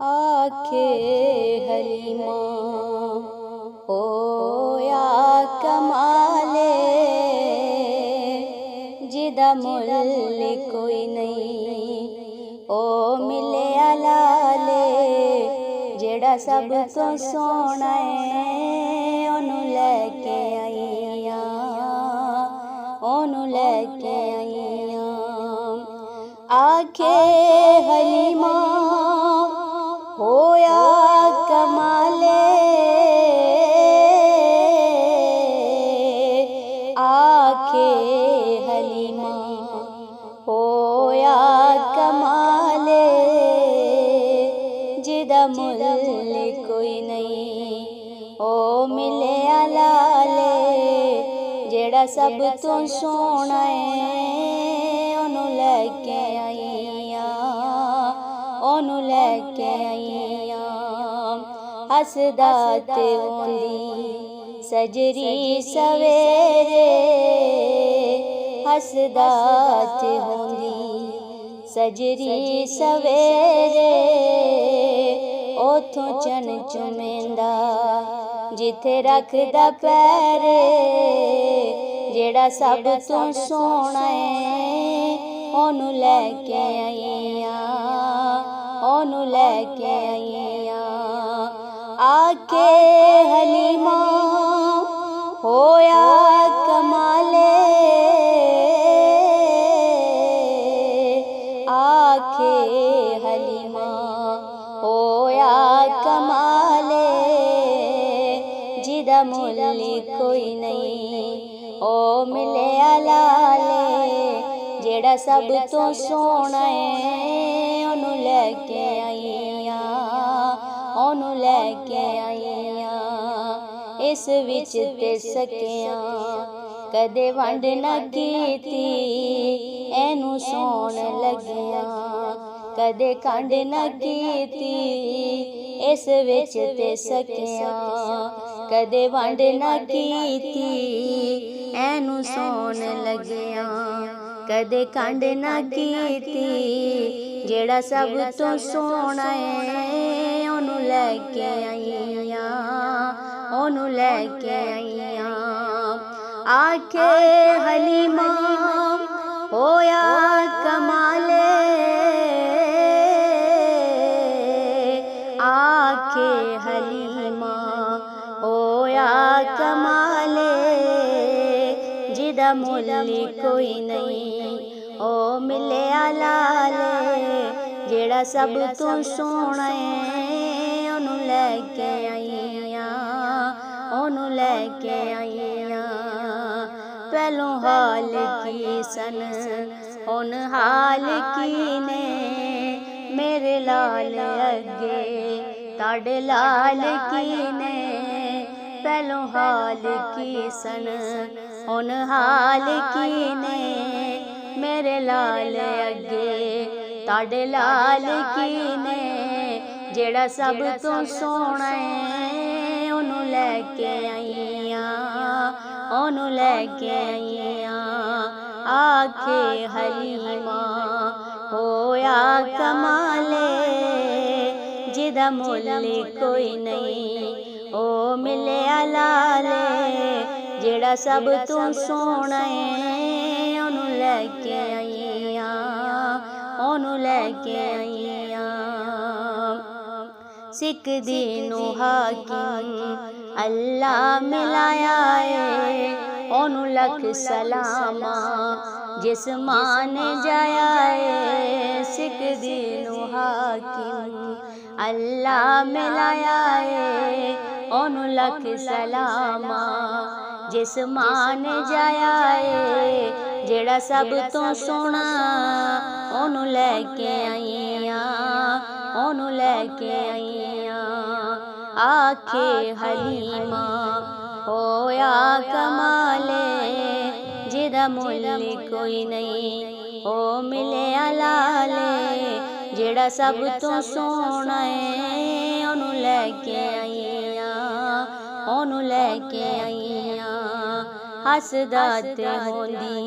आखे हलीमा होया कमाले, जिदा मुल कोई नहीं ओ मिले अलाले। जेड़ा सब तो सोना है ओनू लैके आईयां, ओनू लैके आईयां। आखे हलीमा होया कमाले, आखे हलीमा होया कमाले। जिदा मुल कोई नहीं ओ मिले अलाले। जेड़ा सब तो सोना है ओनू लैके आईयां, ओनू लैके आईयां। हसदा ते होंदी सजरी सवेरे, हसदा ते होंदी सजरी सवेरे। ओथों चन चुमेंदा जिथे रखदा पैरे। जेड़ा सब तो सोना है ओनू लैके आईयां, ओनू लैके आईयां। आके हलीमा होया कमाले, आखे हलीमा होया कमाले। जिदा मुल कोई नहीं ओ मिले अलाले। जेड़ा सब तो सोना है ओनू लैके आईयां, ओनू लैके आईयां। इस विच ते सकियां कदे वंड ना कीती, एनू सोन लगियां कदे कंड ना कीती। इस विच ते सकियां कदे वंड ना कीती, एनू सोन लगियां कदे कंड ना कीती। जेड़ा सब तो सोना है ओनू लैके आईयां, ओनू लैके आईयां। आखे हलीमा होया कमाले, आखे हलीमा होया कमाले। जिदा मुल कोई नहीं ओ मिले अलाले। जेड़ा सब तो सोना है ओनू लैके आईयां, ओनू लैके आईयां। पहलों हाल की सन हुन हाल की ने, मेरे लाल अगे ताड़े लाल की ने। पहलों हाल की सन हुन हाल की ने, मेरे लाल अगे ताड़े लाल की ने। जेड़ा सब तो सोना है ओनू लैके आईयां, ओनू लैके आईयां। आखे हलीमा होया कमाले, जिदा मुल कोई नहीं ओ मिले अलाले। जेड़ा सब तो सोना है ओनू लैके आईयां, ओनू लैके आईयां। सिख दीनू हाकिम अल्लाह मिलाया है, ओनू लख सलामा जिस मान जाया है। सिख दीनू हाकिम अल्लाह मिलाया है, ओनू लख सलामा जिस मान जाया है। जेड़ा सब तो सोना ओनू लैके आईयां, ओनू लैके आईयां। आखे हलीमा होया कमाले, जिदा मुल कोई नहीं ओ मिले अलाले। जेड़ा सब तो सोना है ओनू लैके आईयां, ओनू लैके आईयां। हसदा ते होंदी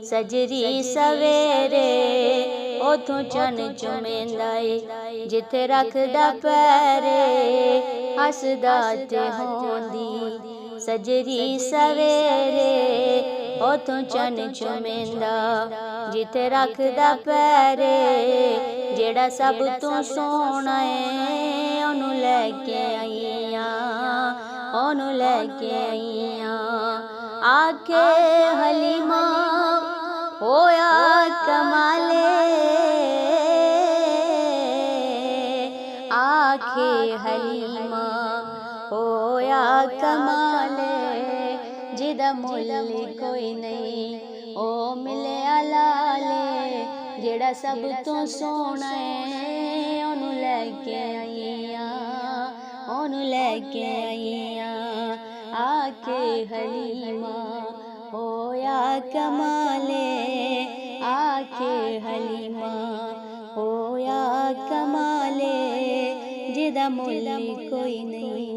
सजरी सवेरे, उथों चन चुमेंदा ए जिथे रखदा पैरे हसदा ते होंदी सजरी सवेरे उथों चन चुमेंदा जिथे रखदा पैरे जेड़ा सब तो सोना है ओनू लैके आईयां ओनू लैके आईयां आखे हलीमा होया कमाले आखे हलीमा होया कमाले जिदा मुल्ल कोई नहीं ओ मिले लाले जेड़ा सब तो सोना है ओनू लैके आईयां ओनू लैके आईयां आके हलीमा होया कमाले आके हलीमा होया कमाले जिदा मुल्ल कोई नहीं।